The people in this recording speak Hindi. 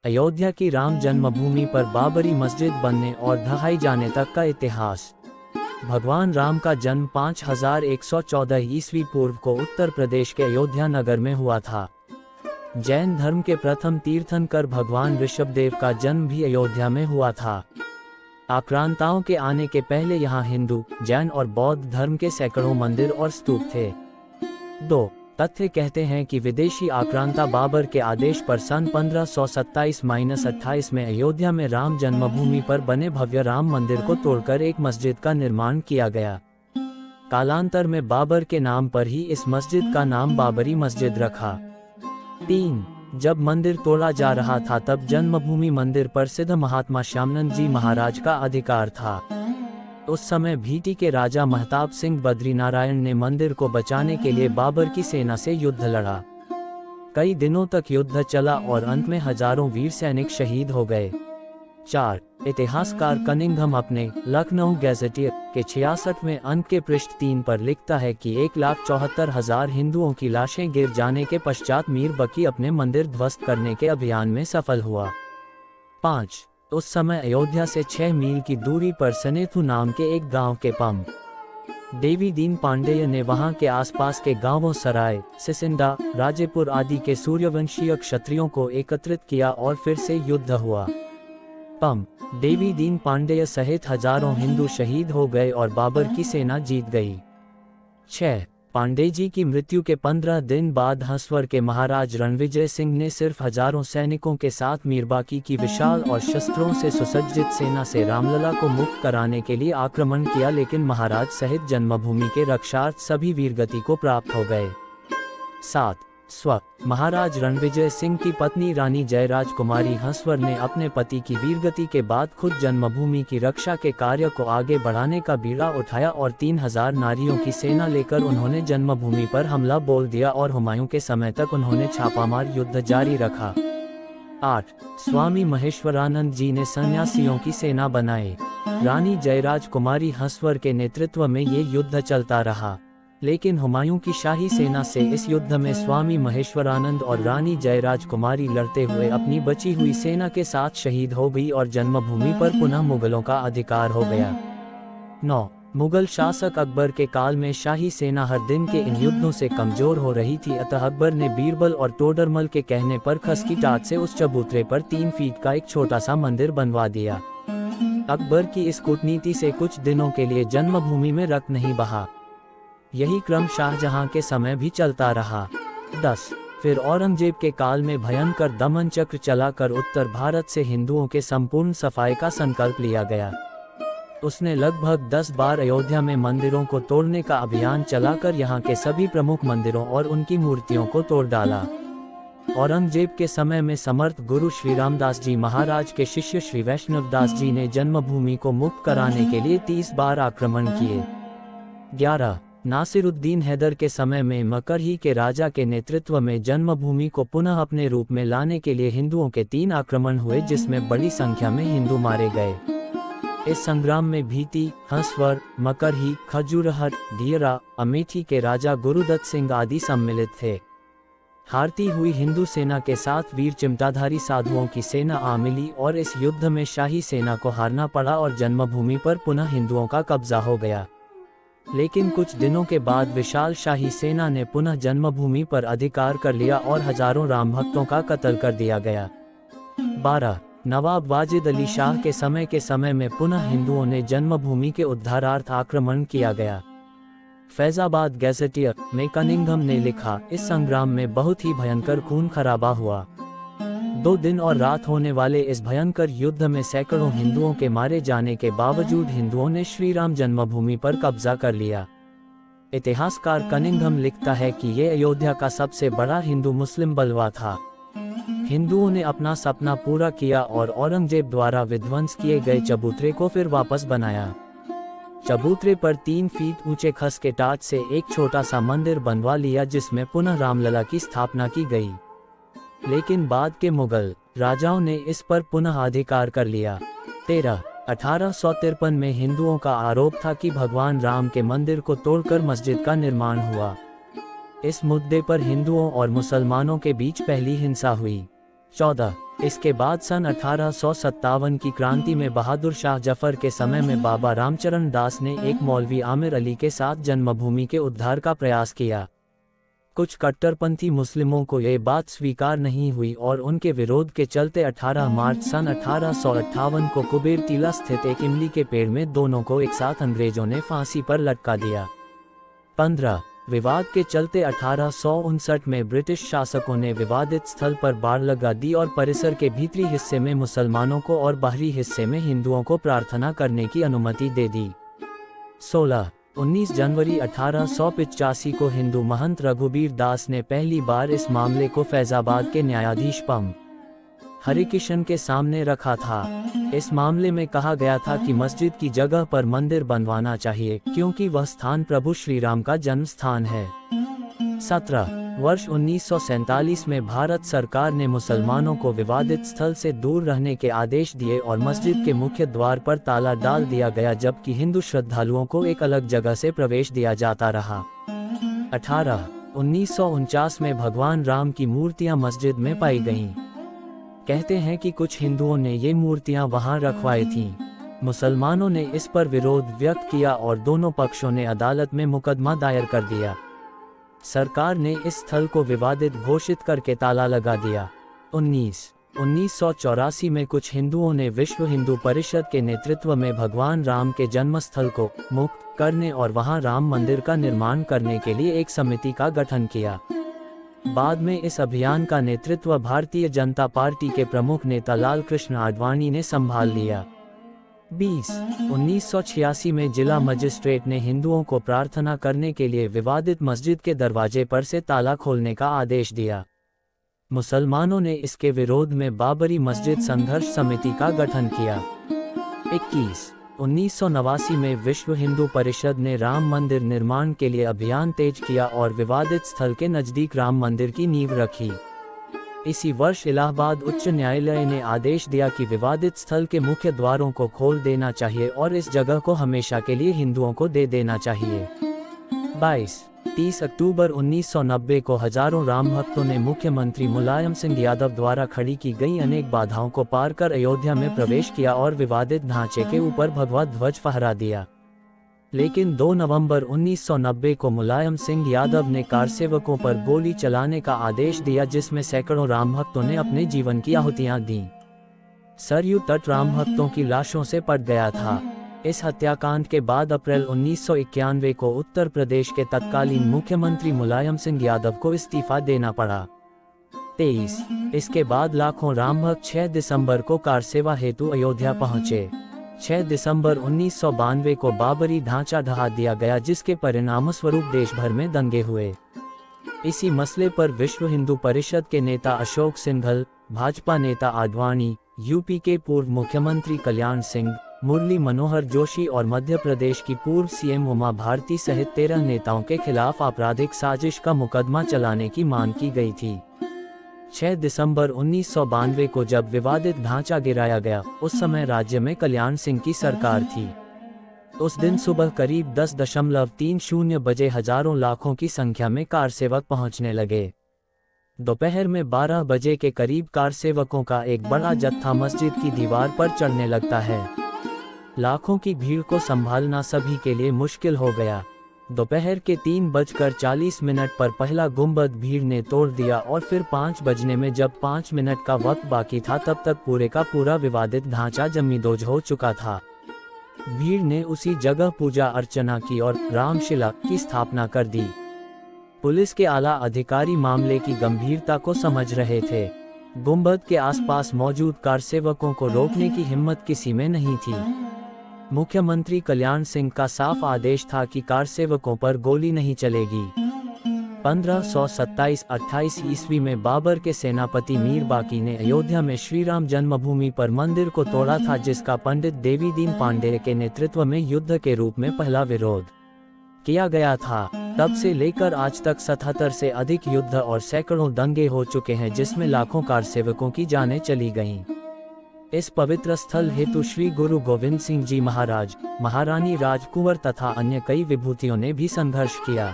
अयोध्या की राम जन्मभूमि पर बाबरी मस्जिद बनने और ढहाई जाने तक का इतिहास। भगवान राम का जन्म 5114 ईस्वी पूर्व को उत्तर प्रदेश के अयोध्या नगर में हुआ था। जैन धर्म के प्रथम तीर्थंकर भगवान ऋषभदेव का जन्म भी अयोध्या में हुआ था। आक्रांताओं के आने के पहले यहाँ हिंदू, जैन और बौद्ध धर्म के सैकड़ों मंदिर और स्तूप थे। 2 तथ्य कहते हैं कि विदेशी आक्रांता बाबर के आदेश पर सन 1527-28 में अयोध्या में राम जन्मभूमि पर बने भव्य राम मंदिर को तोड़कर एक मस्जिद का निर्माण किया गया। कालांतर में बाबर के नाम पर ही इस मस्जिद का नाम बाबरी मस्जिद रखा। 3 जब मंदिर तोड़ा जा रहा था तब जन्मभूमि मंदिर पर सिद्ध महात्मा श्यामनंद जी महाराज का अधिकार था। उस समय भीटी के राजा महताब सिंह बद्रीनारायण ने मंदिर को बचाने के लिए बाबर की सेना से युद्ध लड़ा। कई दिनों तक युद्ध चला और अंत में हजारों वीर सैनिक शहीद हो गए। 4 इतिहासकार कनिंघम अपने लखनऊ गैजेटियर के 66वें अंक के पृष्ठ 3 पर लिखता है कि 1,74,000 हिंदुओं की लाशें गिर जाने के पश्चात मीर बकी अपने मंदिर ध्वस्त करने के अभियान में सफल हुआ। 5 उस समय अयोध्या से 6 मील की दूरी पर सनेथु नाम के एक गांव के पम देवी दीन पांडेय ने वहां के आसपास के गांवों सराय, सिसिंडा, राजेपुर आदि के सूर्यवंशीय क्षत्रियों को एकत्रित किया और फिर से युद्ध हुआ। पम देवी दीन पांडेय सहित हजारों हिंदू शहीद हो गए और बाबर की सेना जीत गई। 6 पांडे जी की मृत्यु के 15 दिन बाद हंसवर के महाराज रणविजय सिंह ने सिर्फ हजारों सैनिकों के साथ मीरबाकी की विशाल और शस्त्रों से सुसज्जित सेना से रामलला को मुक्त कराने के लिए आक्रमण किया, लेकिन महाराज सहित जन्मभूमि के रक्षार्थ सभी वीरगति को प्राप्त हो गए। 7 महाराज रणविजय सिंह की पत्नी रानी जयराज कुमारी हंसवर ने अपने पति की वीरगति के बाद खुद जन्मभूमि की रक्षा के कार्य को आगे बढ़ाने का बीड़ा उठाया और 3000 नारियों की सेना लेकर उन्होंने जन्मभूमि पर हमला बोल दिया और हुमायूं के समय तक उन्होंने छापामार युद्ध जारी रखा। 8 स्वामी महेश्वरानंद जी ने सन्यासियों की सेना बनाई। रानी जयराज कुमारी हंसवर के नेतृत्व में ये युद्ध चलता रहा, लेकिन हुमायूं की शाही सेना से इस युद्ध में स्वामी महेश्वरानंद और रानी जयराज कुमारी लड़ते हुए अपनी बची हुई सेना के साथ शहीद हो गई और जन्मभूमि पर पुनः मुगलों का अधिकार हो गया। 9 मुगल शासक अकबर के काल में शाही सेना हर दिन के इन युद्धों से कमजोर हो रही थी, अतः अकबर ने बीरबल और टोडरमल के कहने पर खस की टाट से उस चबूतरे पर 3 फीट का एक छोटा सा मंदिर बनवा दिया। अकबर की इस कूटनीति से कुछ दिनों के लिए जन्मभूमि में रक्त नहीं बहा। यही क्रम शाहजहां के समय भी चलता रहा। 10 फिर औरंगजेब के काल में भयंकर दमन चक्र चलाकर उत्तर भारत से हिंदुओं के संपूर्ण सफाई का संकल्प लिया गया। उसने लगभग 10 बार अयोध्या में मंदिरों को तोड़ने का अभियान चलाकर यहाँ के सभी प्रमुख मंदिरों और उनकी मूर्तियों को तोड़ डाला। औरंगजेब के समय में समर्थ गुरु श्री रामदास जी महाराज के शिष्य श्री वैष्णवदास जी ने जन्मभूमि को मुक्त कराने के लिए 30 बार आक्रमण किए। 11 नासिरुद्दीन हैदर के समय में मकरही के राजा के नेतृत्व में जन्मभूमि को पुनः अपने रूप में लाने के लिए हिंदुओं के 3 आक्रमण हुए, जिसमें बड़ी संख्या में हिंदू मारे गए। इस संग्राम में भीटी, हंसवर, मकरही, खजूरहट, दियरा, अमेठी के राजा गुरुदत्त सिंह आदि सम्मिलित थे। हारती हुई हिंदू सेना के साथ वीर चिमटाधारी साधुओं की सेना आ मिली और इस युद्ध में शाही सेना को हारना पड़ा और जन्मभूमि पर पुनः हिंदुओं का कब्जा हो गया। लेकिन कुछ दिनों के बाद विशाल शाही सेना ने पुनः जन्मभूमि पर अधिकार कर लिया और हजारों राम भक्तों का कत्ल कर दिया गया। 12 नवाब वाजिद अली शाह के समय में पुनः हिंदुओं ने जन्मभूमि के उद्धारार्थ आक्रमण किया गया। फैजाबाद गैजेटियर में कनिंघम ने लिखा, इस संग्राम में बहुत ही भयंकर खून खराबा हुआ। 2 दिन और रात होने वाले इस भयंकर युद्ध में सैकड़ों हिंदुओं के मारे जाने के बावजूद हिंदुओं ने श्री राम जन्मभूमि पर कब्जा कर लिया। इतिहासकार कनिंघम लिखता है कि ये अयोध्या का सबसे बड़ा हिंदू मुस्लिम बलवा था। हिंदुओं ने अपना सपना पूरा किया और औरंगजेब द्वारा विध्वंस किए गए चबूतरे को फिर वापस बनाया। चबूतरे पर 3 फीट ऊंचे खस के टाट से एक छोटा सा मंदिर बनवा लिया, जिसमें पुनः रामलला की स्थापना की गई। लेकिन बाद के मुगल राजाओं ने इस पर पुनः अधिकार कर लिया। 13 1853 में हिंदुओं का आरोप था कि भगवान राम के मंदिर को तोड़कर मस्जिद का निर्माण हुआ। इस मुद्दे पर हिंदुओं और मुसलमानों के बीच पहली हिंसा हुई। 14 इसके बाद सन 1857 की क्रांति में बहादुर शाह जफर के समय में बाबा रामचरण दास ने एक मौलवी आमिर अली के साथ जन्मभूमि के उद्धार का प्रयास किया। कुछ कट्टरपंथी मुस्लिमों को ये बात स्वीकार नहीं हुई और उनके विरोध के चलते 18 मार्च सन 1858 को कुबेर टीला स्थित एक इमली के पेड़ में दोनों को एक साथ अंग्रेजों ने फांसी पर लटका दिया। 15 विवाद के चलते 1859 में ब्रिटिश शासकों ने विवादित स्थल पर बाड़ लगा दी और परिसर के भीतरी हिस्से में मुसलमानों को और बाहरी हिस्से में हिंदुओं को प्रार्थना करने की अनुमति दे दी। 19 जनवरी 1885 को हिंदू महंत रघुबीर दास ने पहली बार इस मामले को फैजाबाद के न्यायाधीश पम हरिकिशन के सामने रखा था। इस मामले में कहा गया था कि मस्जिद की जगह पर मंदिर बनवाना चाहिए क्योंकि वह स्थान प्रभु श्री राम का जन्म स्थान है। 17 वर्ष 1947 में भारत सरकार ने मुसलमानों को विवादित स्थल से दूर रहने के आदेश दिए और मस्जिद के मुख्य द्वार पर ताला डाल दिया गया, जबकि हिंदू श्रद्धालुओं को एक अलग जगह से प्रवेश दिया जाता रहा। 18 1949 में भगवान राम की मूर्तियां मस्जिद में पाई गईं। कहते हैं कि कुछ हिंदुओं ने ये मूर्तियां वहां रखवाई थीं। मुसलमानों ने इस पर विरोध व्यक्त किया और दोनों पक्षों ने अदालत में मुकदमा दायर कर दिया। सरकार ने इस स्थल को विवादित घोषित करके ताला लगा दिया। 1984 में कुछ हिंदुओं ने विश्व हिंदू परिषद के नेतृत्व में भगवान राम के जन्मस्थल को मुक्त करने और वहां राम मंदिर का निर्माण करने के लिए एक समिति का गठन किया। बाद में इस अभियान का नेतृत्व भारतीय जनता पार्टी के प्रमुख नेता लाल कृष्ण आडवाणी ने संभाल लिया। 1986 में जिला मजिस्ट्रेट ने हिंदुओं को प्रार्थना करने के लिए विवादित मस्जिद के दरवाजे पर से ताला खोलने का आदेश दिया। मुसलमानों ने इसके विरोध में बाबरी मस्जिद संघर्ष समिति का गठन किया। 1989 में विश्व हिंदू परिषद ने राम मंदिर निर्माण के लिए अभियान तेज किया और विवादित स्थल के नजदीक राम मंदिर की नींव रखी। इसी वर्ष इलाहाबाद उच्च न्यायालय ने आदेश दिया कि विवादित स्थल के मुख्य द्वारों को खोल देना चाहिए और इस जगह को हमेशा के लिए हिंदुओं को दे देना चाहिए। 30 अक्टूबर 1990 को हजारों राम भक्तों ने मुख्यमंत्री मुलायम सिंह यादव द्वारा खड़ी की गई अनेक बाधाओं को पार कर अयोध्या में प्रवेश किया और विवादित ढांचे के ऊपर भगवा ध्वज फहरा दिया। लेकिन 2 नवंबर 1990 को मुलायम सिंह यादव ने कारसेवकों पर गोली चलाने का आदेश दिया, जिसमें सैकड़ों राम भक्तों ने अपने जीवन की आहुतियां दी। सरयू तट राम भक्तों की लाशों से पट गया था। इस हत्याकांड के बाद अप्रैल 1991 को उत्तर प्रदेश के तत्कालीन मुख्यमंत्री मुलायम सिंह यादव को इस्तीफा देना पड़ा। 23 इसके बाद लाखों राम भक्त 6 दिसंबर को कारसेवा हेतु अयोध्या पहुंचे। 6 दिसंबर 1992 को बाबरी ढांचा ढहा दिया गया, जिसके परिणामस्वरूप देश भर में दंगे हुए। इसी मसले पर विश्व हिंदू परिषद के नेता अशोक सिंघल, भाजपा नेता आडवाणी, यूपी के पूर्व मुख्यमंत्री कल्याण सिंह, मुरली मनोहर जोशी और मध्य प्रदेश की पूर्व सीएम उमा भारती सहित 13 नेताओं के खिलाफ आपराधिक साजिश का मुकदमा चलाने की मांग की गई थी। 6 दिसंबर 1992 को जब विवादित ढांचा गिराया गया, उस समय राज्य में कल्याण सिंह की सरकार थी। उस दिन सुबह करीब 10:30 बजे हजारों लाखों की संख्या में कारसेवक पहुंचने लगे। दोपहर में 12 बजे के करीब कारसेवकों का एक बड़ा जत्था मस्जिद की दीवार पर चढ़ने लगता है। लाखों की भीड़ को संभालना सभी के लिए मुश्किल हो गया। दोपहर के 3:40 पर पहला गुंबद भीड़ ने तोड़ दिया और फिर 5 बजने में जब 5 मिनट का वक्त बाकी था, तब तक पूरे का पूरा विवादित ढांचा जमींदोज हो चुका था। भीड़ ने उसी जगह पूजा अर्चना की और रामशिला की स्थापना कर दी। पुलिस के आला अधिकारी मामले की गंभीरता को समझ रहे थे। गुंबद के आसपास मौजूद कारसेवकों को रोकने की हिम्मत किसी में नहीं थी। मुख्यमंत्री कल्याण सिंह का साफ आदेश था कि कारसेवकों पर गोली नहीं चलेगी। 1527-28 ईस्वी में बाबर के सेनापति मीर बाकी ने अयोध्या में श्रीराम जन्मभूमि पर मंदिर को तोड़ा था, जिसका पंडित देवीदीन पांडेय के नेतृत्व में युद्ध के रूप में पहला विरोध किया गया था। तब से लेकर आज तक 77 से अधिक युद्ध और सैकड़ों दंगे हो चुके हैं, जिसमें लाखों कारसेवकों की जानें चली गईं। इस पवित्र स्थल हेतु श्री गुरु गोविंद सिंह जी महाराज, महारानी राजकुंवर तथा अन्य कई विभूतियों ने भी संघर्ष किया।